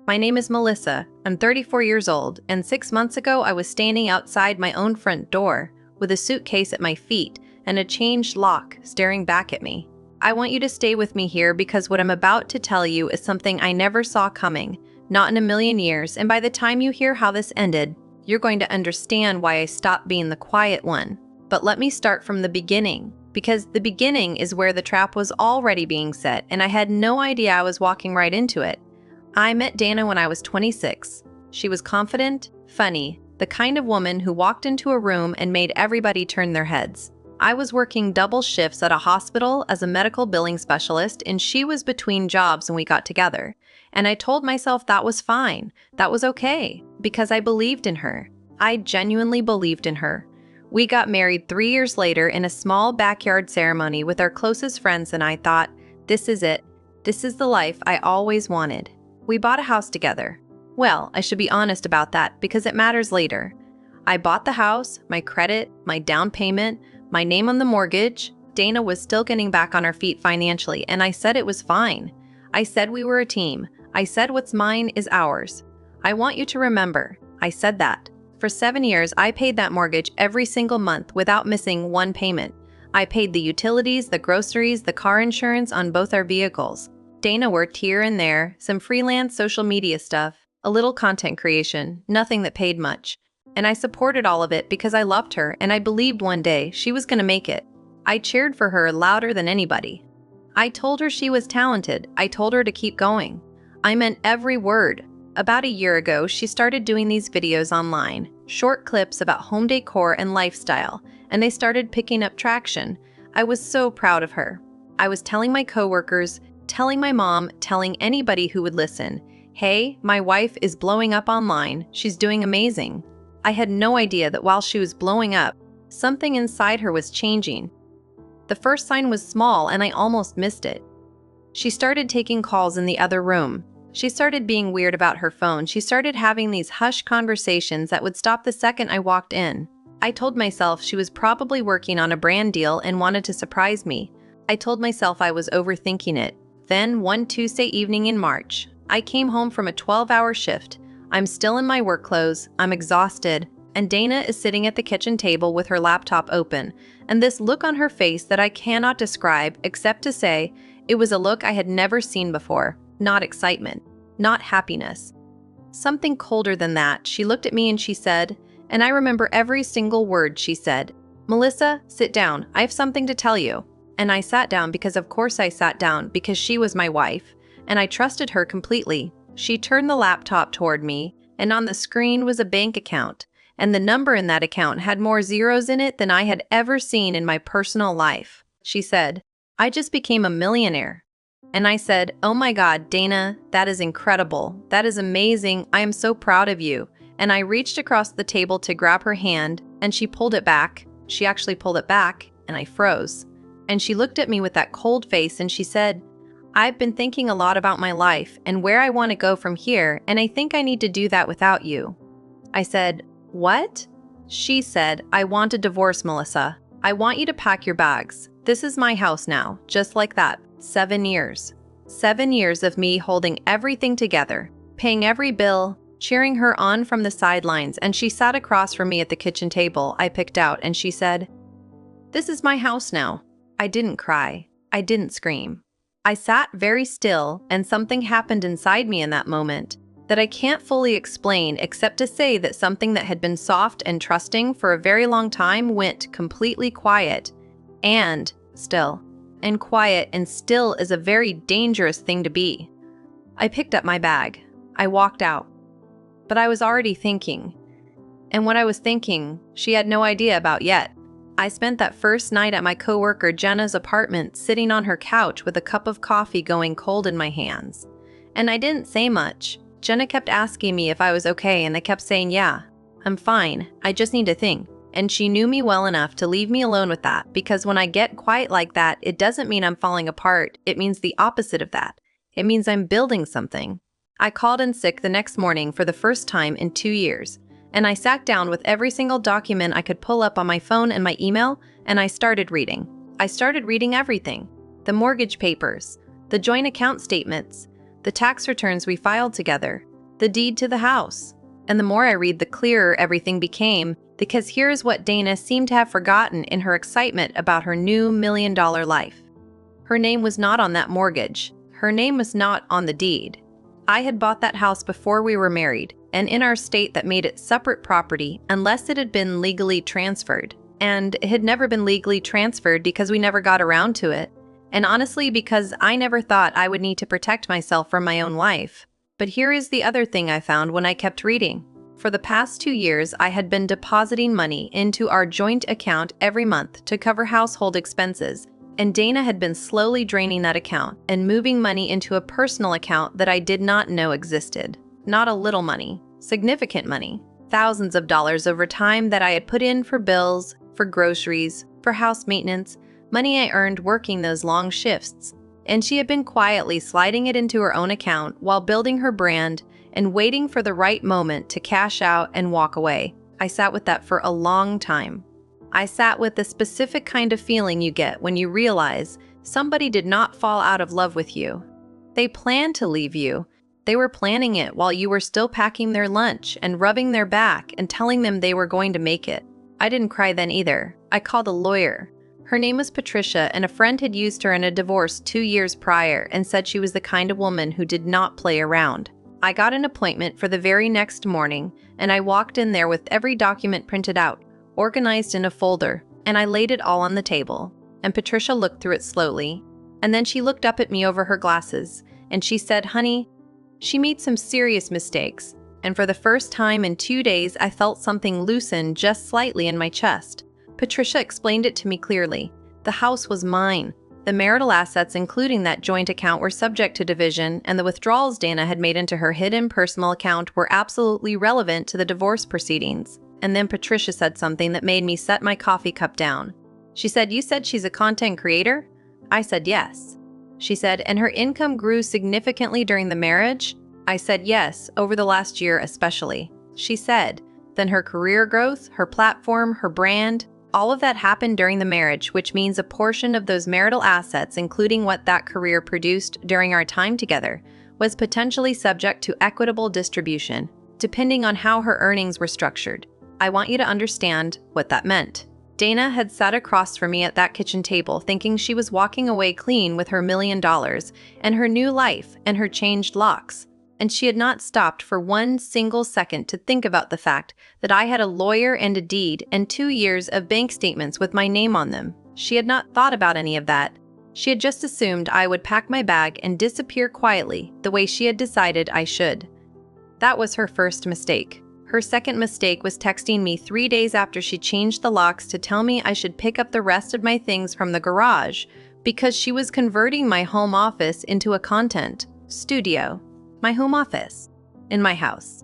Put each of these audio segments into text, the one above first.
My name is Melissa. I'm 34 years old, and 6 months ago I was standing outside my own front door with a suitcase at my feet and a changed lock staring back at me. I want you to stay with me here because what I'm about to tell you is something I never saw coming, not in a million years, and by the time you hear how this ended, you're going to understand why I stopped being the quiet one. But let me start from the beginning, because the beginning is where the trap was already being set, and I had no idea I was walking right into it. I met Dana when I was 26. She was confident, funny, the kind of woman who walked into a room and made everybody turn their heads. I was working double shifts at a hospital as a medical billing specialist, and she was between jobs when we got together. And I told myself that was fine, that was okay, because I believed in her. I genuinely believed in her. We got married 3 years later in a small backyard ceremony with our closest friends, and I thought, this is it. This is the life I always wanted. We bought a house together. Well, I should be honest about that because it matters later. I bought the house, my credit, my down payment, my name on the mortgage. Dana was still getting back on her feet financially, and I said it was fine. I said we were a team. I said what's mine is ours. I want you to remember, I said that. For 7 years, I paid that mortgage every single month without missing one payment. I paid the utilities, the groceries, the car insurance on both our vehicles. Dana worked here and there, some freelance social media stuff, a little content creation, nothing that paid much. And I supported all of it because I loved her and I believed one day she was going to make it. I cheered for her louder than anybody. I told her she was talented. I told her to keep going. I meant every word. About a year ago, she started doing these videos online, short clips about home decor and lifestyle, and they started picking up traction. I was so proud of her. I was telling my coworkers, telling my mom, telling anybody who would listen, hey, my wife is blowing up online. She's doing amazing. I had no idea that while she was blowing up, something inside her was changing. The first sign was small and I almost missed it. She started taking calls in the other room. She started being weird about her phone. She started having these hushed conversations that would stop the second I walked in. I told myself she was probably working on a brand deal and wanted to surprise me. I told myself I was overthinking it. Then, one Tuesday evening in March, I came home from a 12-hour shift. I'm still in my work clothes, I'm exhausted, and Dana is sitting at the kitchen table with her laptop open, and this look on her face that I cannot describe except to say it was a look I had never seen before. Not excitement, not happiness. Something colder than that. She looked at me and she said, and I remember every single word she said, Melissa, sit down. I have something to tell you. And I sat down because of course I sat down because she was my wife, and I trusted her completely. She turned the laptop toward me, and on the screen was a bank account, and the number in that account had more zeros in it than I had ever seen in my personal life. She said, I just became a millionaire. And I said, oh my God, Dana, that is incredible. That is amazing. I am so proud of you. And I reached across the table to grab her hand, and she pulled it back. She actually pulled it back, and I froze. And she looked at me with that cold face and she said, I've been thinking a lot about my life and where I want to go from here, and I think I need to do that without you. I said, what? She said, I want a divorce, Melissa. I want you to pack your bags. This is my house now, just like that. 7 years. 7 years of me holding everything together, paying every bill, cheering her on from the sidelines, and she sat across from me at the kitchen table I picked out and she said, this is my house now. I didn't cry. I didn't scream. I sat very still, and something happened inside me in that moment that I can't fully explain except to say that something that had been soft and trusting for a very long time went completely quiet and still. And quiet and still is a very dangerous thing to be. I picked up my bag. I walked out. But I was already thinking. And what I was thinking, she had no idea about yet. I spent that first night at my coworker Jenna's apartment sitting on her couch with a cup of coffee going cold in my hands. And I didn't say much. Jenna kept asking me if I was okay, and I kept saying, yeah, I'm fine. I just need to think. And she knew me well enough to leave me alone with that, because when I get quiet like that, it doesn't mean I'm falling apart. It means the opposite of that. It means I'm building something. I called in sick the next morning for the first time in 2 years. And I sat down with every single document I could pull up on my phone and my email, and I started reading. I started reading everything. The mortgage papers, the joint account statements, the tax returns we filed together, the deed to the house. And the more I read, the clearer everything became, because here's what Dana seemed to have forgotten in her excitement about her new $1 million life. Her name was not on that mortgage. Her name was not on the deed. I had bought that house before we were married, and in our state that made it separate property unless it had been legally transferred. And it had never been legally transferred because we never got around to it. And honestly, because I never thought I would need to protect myself from my own life. But here is the other thing I found when I kept reading. For the past 2 years, I had been depositing money into our joint account every month to cover household expenses, and Dana had been slowly draining that account and moving money into a personal account that I did not know existed. Not a little money, significant money, thousands of dollars over time that I had put in for bills, for groceries, for house maintenance, money I earned working those long shifts. And she had been quietly sliding it into her own account while building her brand and waiting for the right moment to cash out and walk away. I sat with that for a long time. I sat with the specific kind of feeling you get when you realize somebody did not fall out of love with you. They planned to leave you. They were planning it while you were still packing their lunch and rubbing their back and telling them they were going to make it. I didn't cry then either. I called a lawyer. Her name was Patricia, and a friend had used her in a divorce 2 years prior and said she was the kind of woman who did not play around. I got an appointment for the very next morning, and I walked in there with every document printed out, organized in a folder, and I laid it all on the table. And Patricia looked through it slowly, and then she looked up at me over her glasses, and she said, "Honey, she made some serious mistakes." And for the first time in 2 days, I felt something loosen just slightly in my chest. Patricia explained it to me clearly. The house was mine. The marital assets, including that joint account, were subject to division, and the withdrawals Dana had made into her hidden personal account were absolutely relevant to the divorce proceedings. And then Patricia said something that made me set my coffee cup down. She said, "You said she's a content creator?" I said, "Yes." She said, "And her income grew significantly during the marriage?" I said, "Yes, over the last year especially." She said, "Then her career growth, her platform, her brand, all of that happened during the marriage, which means a portion of those marital assets, including what that career produced during our time together, was potentially subject to equitable distribution, depending on how her earnings were structured. I want you to understand what that meant." Dana had sat across from me at that kitchen table, thinking she was walking away clean with her $1 million and her new life and her changed locks. And she had not stopped for one single second to think about the fact that I had a lawyer and a deed and 2 years of bank statements with my name on them. She had not thought about any of that. She had just assumed I would pack my bag and disappear quietly the way she had decided I should. That was her first mistake. Her second mistake was texting me 3 days after she changed the locks to tell me I should pick up the rest of my things from the garage because she was converting my home office into a content studio. My home office in my house.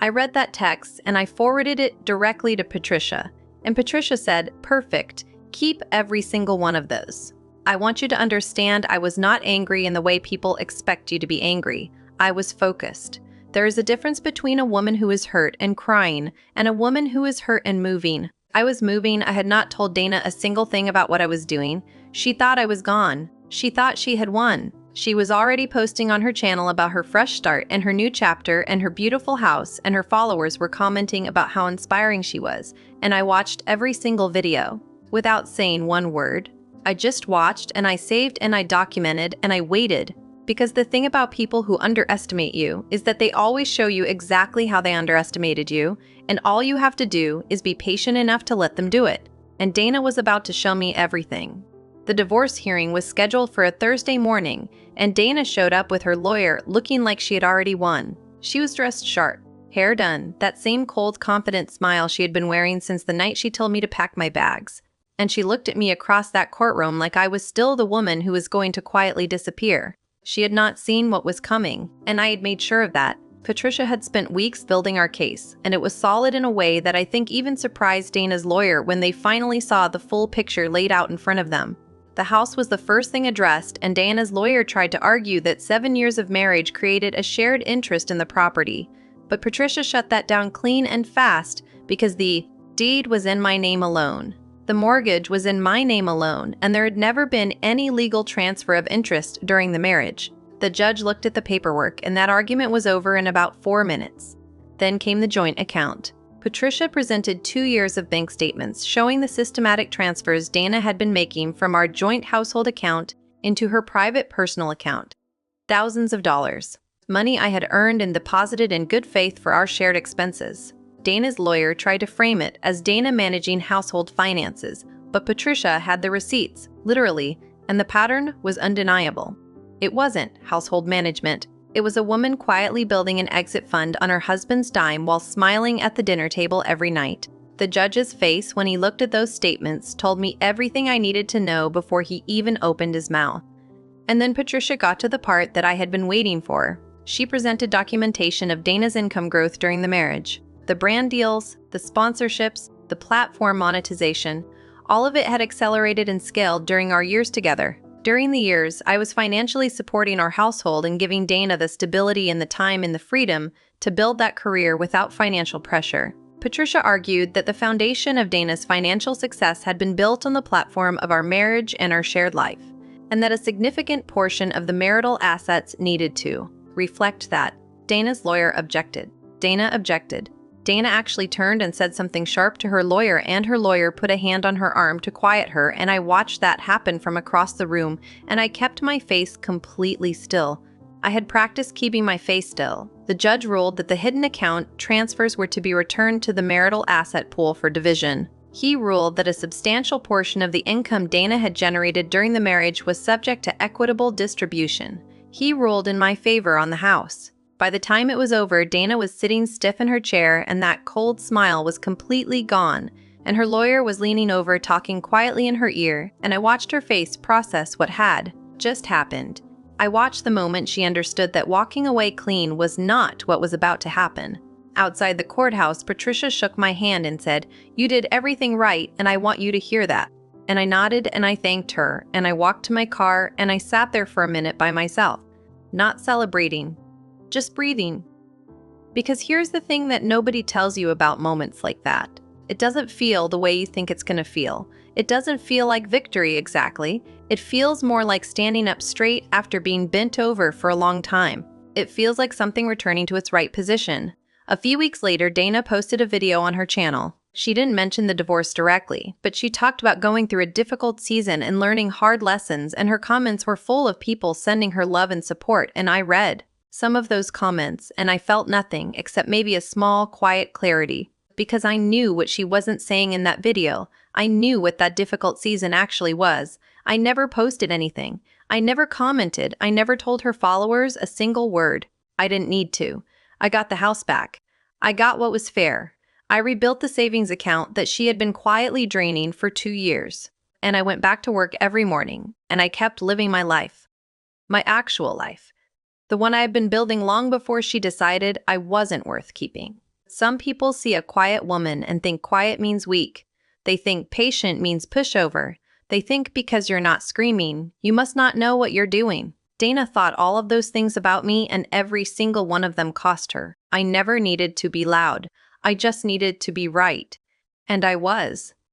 I read that text and I forwarded it directly to Patricia. And Patricia said, "Perfect. Keep every single one of those. I want you to understand I was not angry in the way people expect you to be angry. I was focused. There is a difference between a woman who is hurt and crying and a woman who is hurt and moving. I was moving. I had not told Dana a single thing about what I was doing. She thought I was gone. She thought she had won. She was already posting on her channel about her fresh start and her new chapter and her beautiful house, and her followers were commenting about how inspiring she was, and I watched every single video without saying one word. I just watched, and I saved, and I documented, and I waited, because the thing about people who underestimate you is that they always show you exactly how they underestimated you, and all you have to do is be patient enough to let them do it. And Dana was about to show me everything. The divorce hearing was scheduled for a Thursday morning, and Dana showed up with her lawyer looking like she had already won. She was dressed sharp, hair done, that same cold, confident smile she had been wearing since the night she told me to pack my bags. And she looked at me across that courtroom like I was still the woman who was going to quietly disappear. She had not seen what was coming, and I had made sure of that. Patricia had spent weeks building our case, and it was solid in a way that I think even surprised Dana's lawyer when they finally saw the full picture laid out in front of them. The house was the first thing addressed, and Dana's lawyer tried to argue that 7 years of marriage created a shared interest in the property. But Patricia shut that down clean and fast because the deed was in my name alone. The mortgage was in my name alone, and there had never been any legal transfer of interest during the marriage. The judge looked at the paperwork, and that argument was over in about 4 minutes. Then came the joint account. Patricia presented 2 years of bank statements showing the systematic transfers Dana had been making from our joint household account into her private personal account. Thousands of dollars. Money I had earned and deposited in good faith for our shared expenses. Dana's lawyer tried to frame it as Dana managing household finances, but Patricia had the receipts, literally, and the pattern was undeniable. It wasn't household management. It was a woman quietly building an exit fund on her husband's dime while smiling at the dinner table every night. The judge's face when he looked at those statements told me everything I needed to know before he even opened his mouth. And then Patricia got to the part that I had been waiting for. She presented documentation of Dana's income growth during the marriage. The brand deals, the sponsorships, the platform monetization, all of it had accelerated and scaled during our years together. During the years, I was financially supporting our household and giving Dana the stability and the time and the freedom to build that career without financial pressure. Patricia argued that the foundation of Dana's financial success had been built on the platform of our marriage and our shared life, and that a significant portion of the marital assets needed to reflect that. Dana's lawyer objected. Dana objected. Dana actually turned and said something sharp to her lawyer, and her lawyer put a hand on her arm to quiet her, and I watched that happen from across the room, and I kept my face completely still. I had practiced keeping my face still. The judge ruled that the hidden account transfers were to be returned to the marital asset pool for division. He ruled that a substantial portion of the income Dana had generated during the marriage was subject to equitable distribution. He ruled in my favor on the house. By the time it was over, Dana was sitting stiff in her chair, and that cold smile was completely gone, and her lawyer was leaning over talking quietly in her ear, and I watched her face process what had just happened. I watched the moment she understood that walking away clean was not what was about to happen. Outside the courthouse, Patricia shook my hand and said, "You did everything right, and I want you to hear that." And I nodded and I thanked her, and I walked to my car, and I sat there for a minute by myself, not celebrating, just breathing. Because here's the thing that nobody tells you about moments like that. It doesn't feel the way you think it's going to feel. It doesn't feel like victory exactly. It feels more like standing up straight after being bent over for a long time. It feels like something returning to its right position. A few weeks later, Dana posted a video on her channel. She didn't mention the divorce directly, but she talked about going through a difficult season and learning hard lessons, and her comments were full of people sending her love and support, and I read some of those comments, and I felt nothing except maybe a small, quiet clarity, because I knew what she wasn't saying in that video. I knew what that difficult season actually was. I never posted anything. I never commented. I never told her followers a single word. I didn't need to. I got the house back. I got what was fair. I rebuilt the savings account that she had been quietly draining for 2 years. And I went back to work every morning, and I kept living my life. My actual life. The one I had been building long before she decided I wasn't worth keeping. Some people see a quiet woman and think quiet means weak. They think patient means pushover. They think because you're not screaming, you must not know what you're doing. Dana thought all of those things about me, and every single one of them cost her. I never needed to be loud. I just needed to be right. And I was.